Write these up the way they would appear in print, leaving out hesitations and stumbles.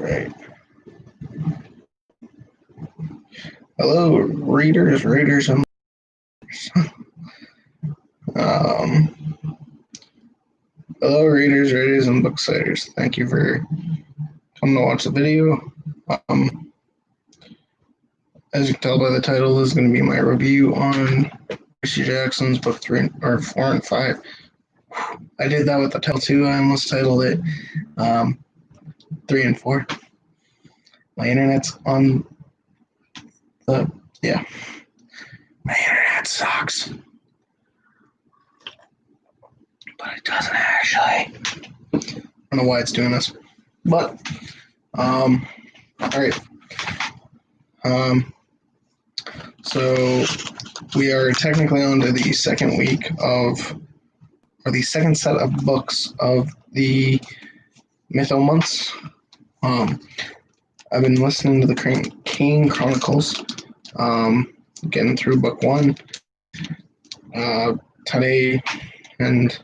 Right. Hello, readers, and um, hello, readers, and booksiders. Thank you for coming to watch the video. As you can tell by the title, this is going to be my review on Percy Jackson's book 4 and 5. I did that with the title too. I almost titled it 3 and 4. My internet's on the My internet sucks, but it doesn't actually. I don't know why it's doing this, but all right. So we are technically on to the second week or the second set of books of the Mytho months. I've been listening to the King Chronicles, getting through book 1 today and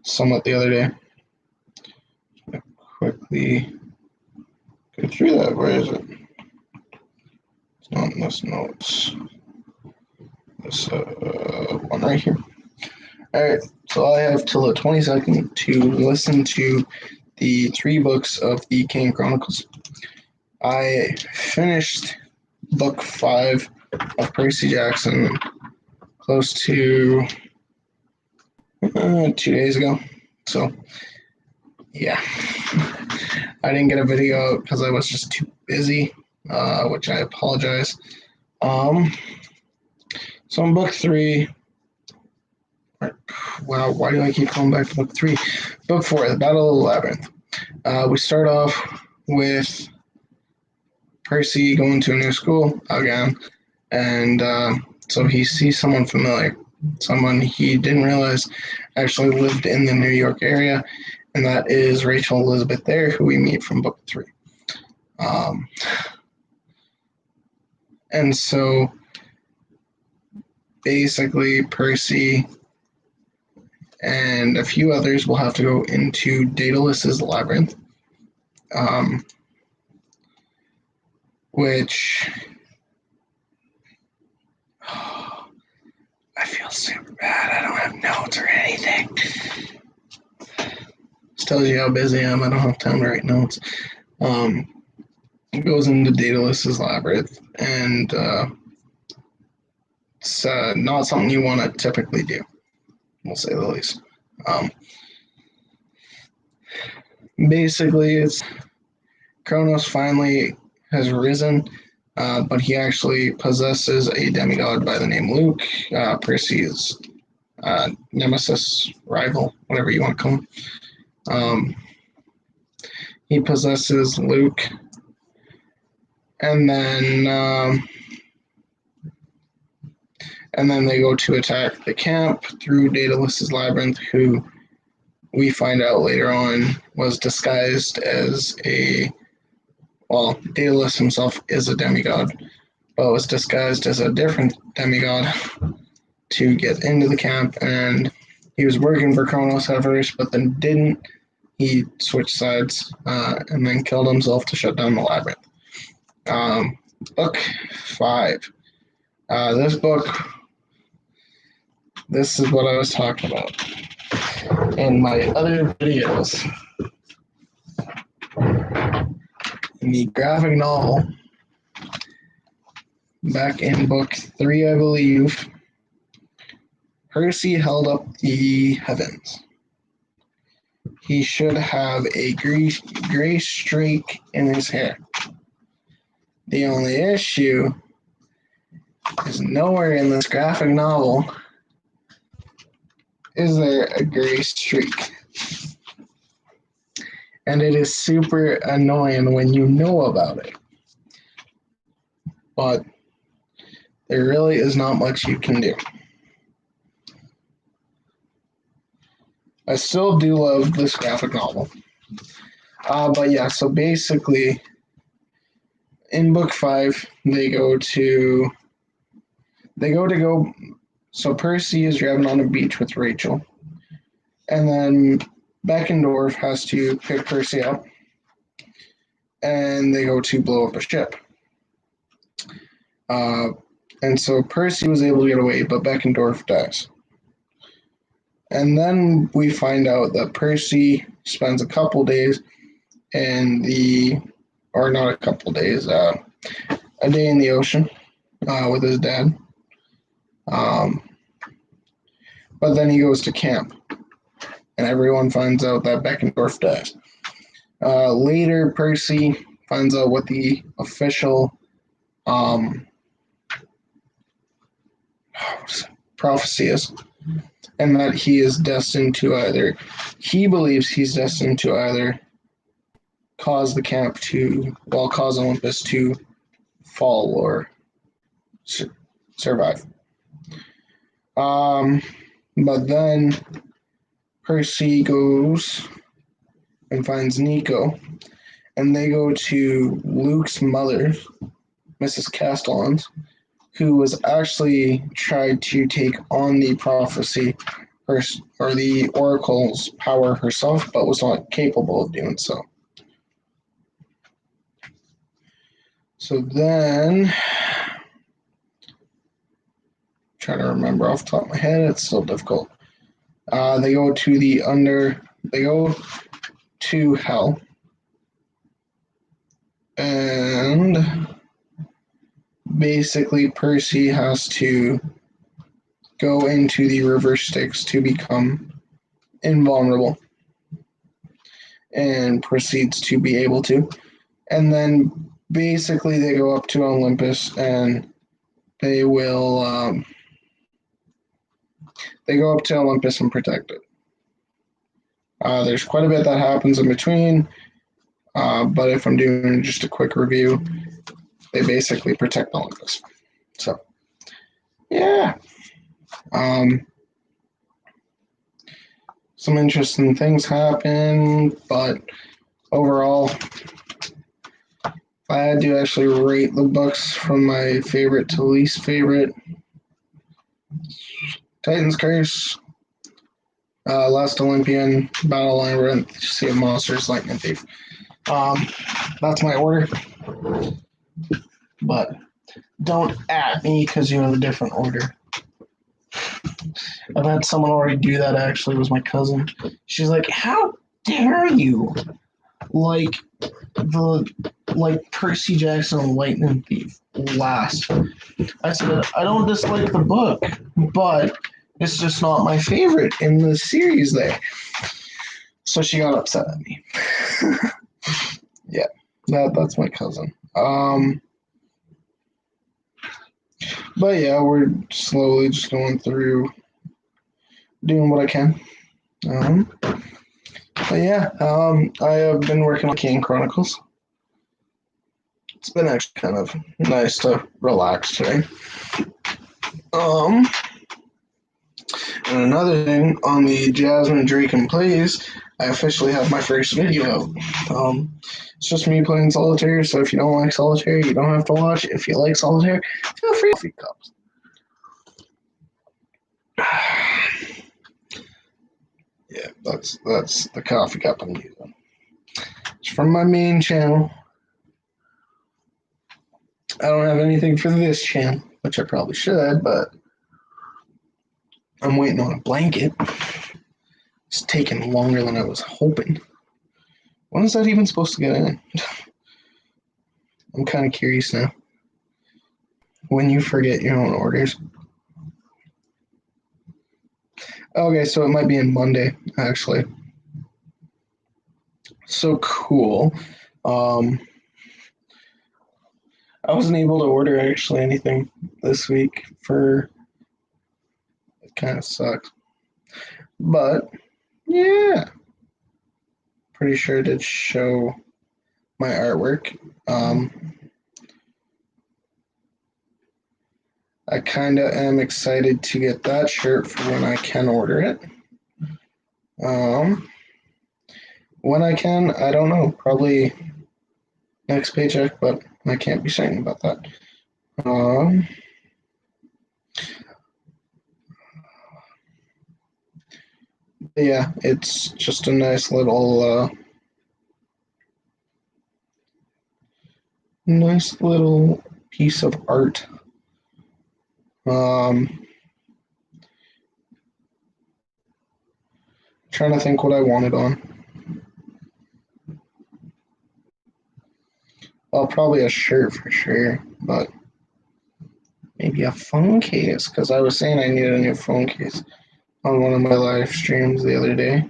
somewhat the other day. Quickly go through that. Where is it? It's not in this notes. This one right here. Alright, so I have till the 22nd to listen to the 3 books of the King Chronicles. I finished book 5 of Percy Jackson close to 2 days ago. So, yeah. I didn't get a video out because I was just too busy, which I apologize. So in book 3, wow, why do I keep going back to book 3? Book 4, The Battle of the Labyrinth. We start off with Percy going to a new school again, and so he sees someone familiar, someone he didn't realize actually lived in the New York area, and that is Rachel Elizabeth Dare, who we meet from book 3. And so basically Percy and a few others will have to go into Daedalus's labyrinth, which I feel super bad. I don't have notes or anything. This tells you how busy I am. I don't have time to write notes. It goes into Daedalus's labyrinth, and it's not something you want to typically do, we'll say the least. Basically, it's Kronos finally has risen, but he actually possesses a demigod by the name Luke, Percy's nemesis, rival, whatever you want to call him. He possesses Luke, and then they go to attack the camp through Daedalus's labyrinth, who we find out later on was disguised as Daedalus himself is a demigod, but was disguised as a different demigod to get into the camp, and he was working for Kronos at first, but then didn't. He switched sides and then killed himself to shut down the labyrinth. Book 5. This is what I was talking about in my other videos. In the graphic novel, back in book 3, I believe, Percy held up the heavens. He should have a gray streak in his hair. The only issue is nowhere in this graphic novel is there a gray streak. And it is super annoying when you know about it. But there really is not much you can do. I still do love this graphic novel. But yeah, so basically, in book 5, so Percy is driving on a beach with Rachel, and then Beckendorf has to pick Percy up, and they go to blow up a ship. And so Percy was able to get away, but Beckendorf dies. And then we find out that Percy spends a couple days in the, or not a couple days, a day in the ocean with his dad. But then he goes to camp, and everyone finds out that Beckendorf dies. Later, Percy finds out what the official prophecy is, and that he is destined to he believes he's destined to either cause the camp to, well, cause Olympus to fall or survive. But then Percy goes and finds Nico, and they go to Luke's mother, Mrs. Castellans, who was actually tried to take on the prophecy or the oracle's power herself, but was not capable of doing so. So then, trying to remember off the top of my head, it's still difficult. They go to hell, and basically Percy has to go into the reverse Styx to become invulnerable, and proceeds to be able to. And then basically they go up to Olympus, and they will they go up to Olympus and protect it. There's quite a bit that happens in between, but if I'm doing just a quick review, they basically protect Olympus. So, yeah. Some interesting things happen, but overall, if I had to actually rate the books from my favorite to least favorite, Titan's Curse, Last Olympian, Battle Labyrinth, Sea of Monsters, Lightning Thief. That's my order. But don't at me because you have a different order. I've had someone already do that, actually. It was my cousin. She's like, how dare you? Like Percy Jackson and Lightning Thief last. I said, I don't dislike the book, but it's just not my favorite in the series there. So she got upset at me. Yeah, that's my cousin. But yeah, we're slowly just going through doing what I can. But yeah, I have been working on King Chronicles. It's been actually kind of nice to relax today. And another thing, on the Jasmine Draken Plays, I officially have my first video out. It's just me playing solitaire, so if you don't like solitaire, you don't have to watch. If you like solitaire, feel free to coffee cups. Yeah, that's the coffee cup I'm using. It's from my main channel. I don't have anything for this channel, which I probably should, but I'm waiting on a blanket. It's taking longer than I was hoping. When is that even supposed to get in? I'm kind of curious now. When you forget your own orders. Okay, so it might be in Monday, actually. So cool. I wasn't able to order actually anything this week it kind of sucks. But yeah, pretty sure it did show my artwork. I kind of am excited to get that shirt for when I can order it. When I can, I don't know. Probably next paycheck, but I can't be certain about that. Yeah, it's just a nice little nice little piece of art. Trying to think what I wanted on. Well, probably a shirt for sure, but maybe a phone case, because I was saying I needed a new phone case on one of my live streams the other day.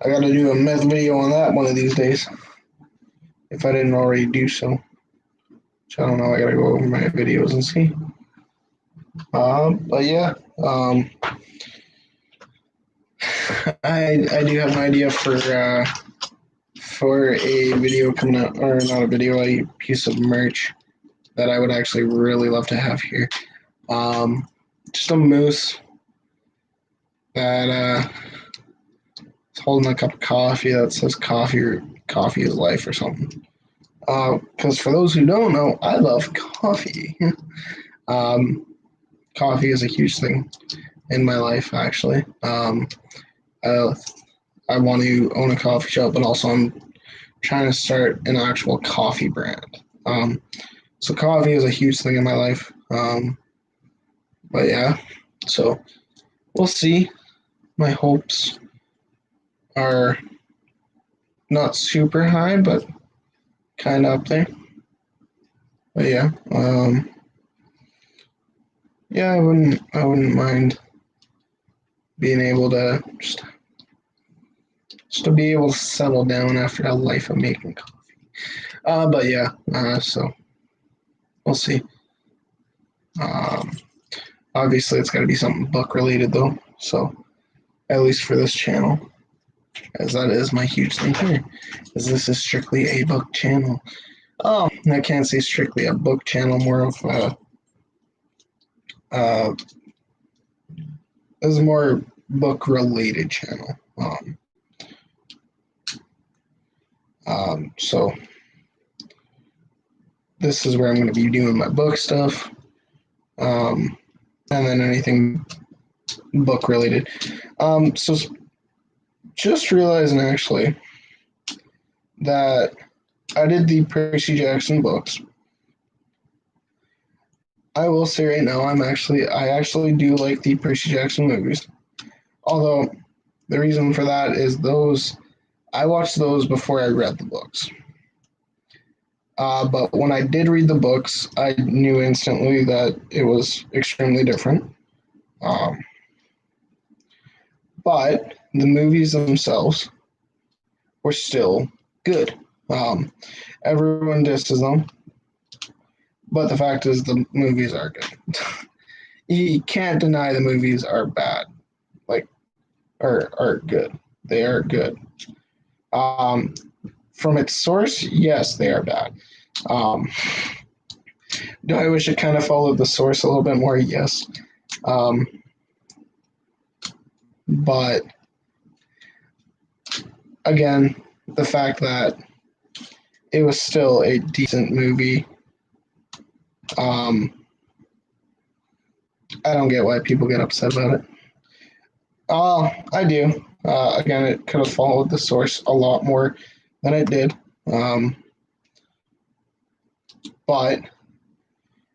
I got to do a myth video on that one of these days, if I didn't already do so. Which I don't know, I got to go over my videos and see. But yeah, I do have an idea for a video coming out, or not a video, a piece of merch that I would actually really love to have here. Just a moose that is holding a cup of coffee that says coffee is life or something. Because for those who don't know, I love coffee. Coffee is a huge thing in my life, actually. I want to own a coffee shop, but also I'm trying to start an actual coffee brand. So coffee is a huge thing in my life. But yeah, so we'll see. My hopes are not super high, but kind of up there. But yeah, yeah, I wouldn't mind being able to just to be able to settle down after a life of making coffee. But yeah, so we'll see. Obviously, it's got to be something book related though. So at least for this channel, as that is my huge thing here, is this is strictly a book channel. Oh, I can't say strictly a book channel, more of is a more book related channel. So this is where I'm going to be doing my book stuff, and then anything book related. So just realizing actually that I did the Percy Jackson books. I will say right now, I actually do like the Percy Jackson movies. Although the reason for that is I watched those before I read the books. But when I did read the books, I knew instantly that it was extremely different. But the movies themselves were still good. Everyone disses them, but the fact is the movies are good. You can't deny the movies are bad, are good. They are good. From its source, yes, they are bad. Do I wish it kind of followed the source a little bit more? Yes. But again, the fact that it was still a decent movie, I don't get why people get upset about it. I do. Again, it could have followed the source a lot more than it did. But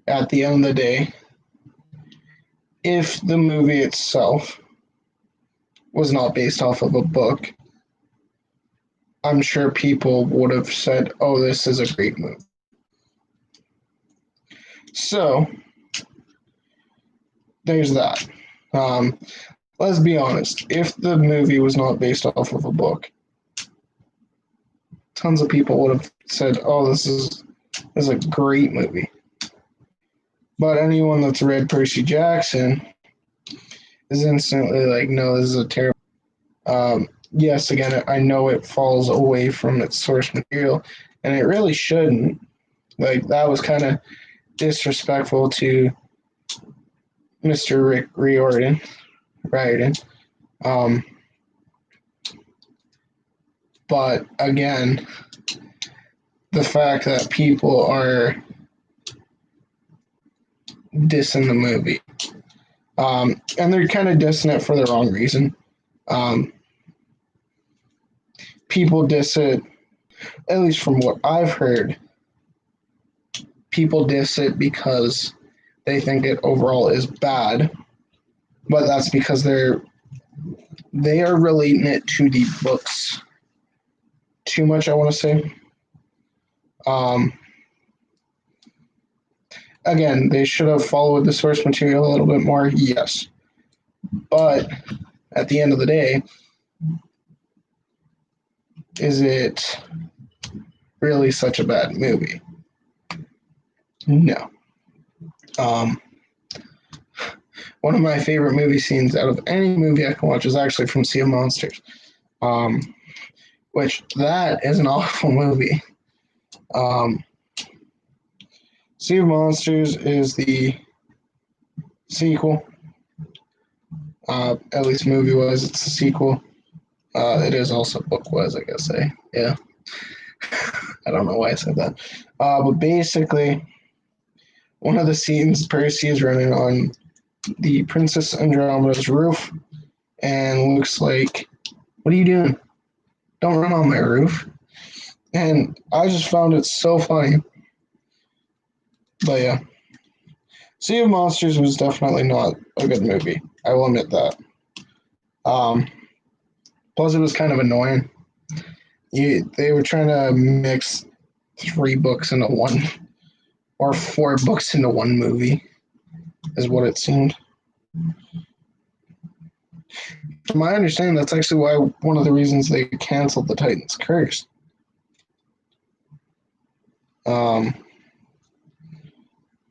at the end of the day, if the movie itself was not based off of a book, I'm sure people would have said, oh, this is a great movie. So, there's that. Let's be honest. If the movie was not based off of a book, tons of people would have said, oh, this is a great movie. But anyone that's read Percy Jackson is instantly like, no, this is a terrible. Yes, again, I know it falls away from its source material, and it really shouldn't. Like, that was kind of disrespectful to Mr. Rick Riordan. But again, the fact that people are dissing the movie, and they're kind of dissing it for the wrong reason. People diss it at least from what I've heard, people diss it because they think it overall is bad, but that's because they are relating it to the books too much, I want to say. Um, Again, they should have followed the source material a little bit more, yes. But at the end of the day, is it really such a bad movie? No. Um, One of my favorite movie scenes out of any movie I can watch is actually from Sea of Monsters, which that is an awful movie. Sea of Monsters is the sequel. At least movie-wise, it's a sequel. It is also book-wise, I guess. Yeah. I don't know why I said that. But basically, one of the scenes, Percy is running on the Princess Andromeda's roof, and Luke's like, "What are you doing? Don't run on my roof." And I just found it so funny. But yeah, Sea of Monsters was definitely not a good movie. I will admit that. Um, Plus, it was kind of annoying. They were trying to mix 3 books into one, or 4 books into one movie, is what it seemed. From my understanding, that's actually why one of the reasons they canceled the Titan's Curse.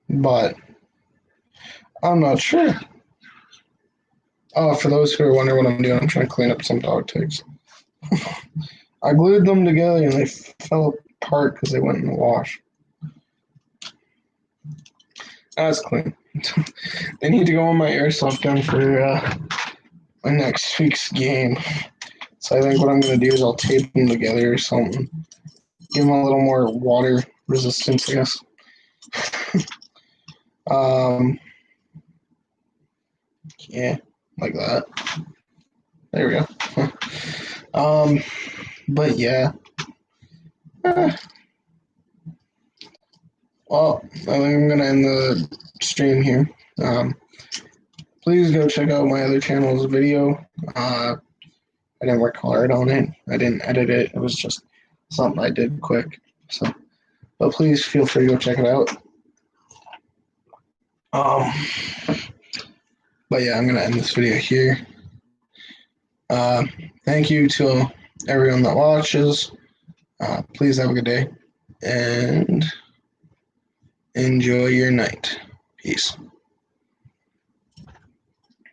But I'm not sure. Oh, for those who are wondering what I'm doing, I'm trying to clean up some dog tags. I glued them together and they fell apart because they went in the wash. That's clean. They need to go on my airsoft gun for my next week's game. So I think what I'm going to do is I'll tape them together or something. Give them a little more water resistance, I guess. Yeah, like that. There we go. But yeah. Well, I think I'm going to end the stream here. Please go check out my other channel's video. I didn't work hard on it. I didn't edit it. It was just something I did quick. So, but please feel free to go check it out. But yeah, I'm gonna end this video here. Thank you to everyone that watches. Please have a good day and enjoy your night. Peace.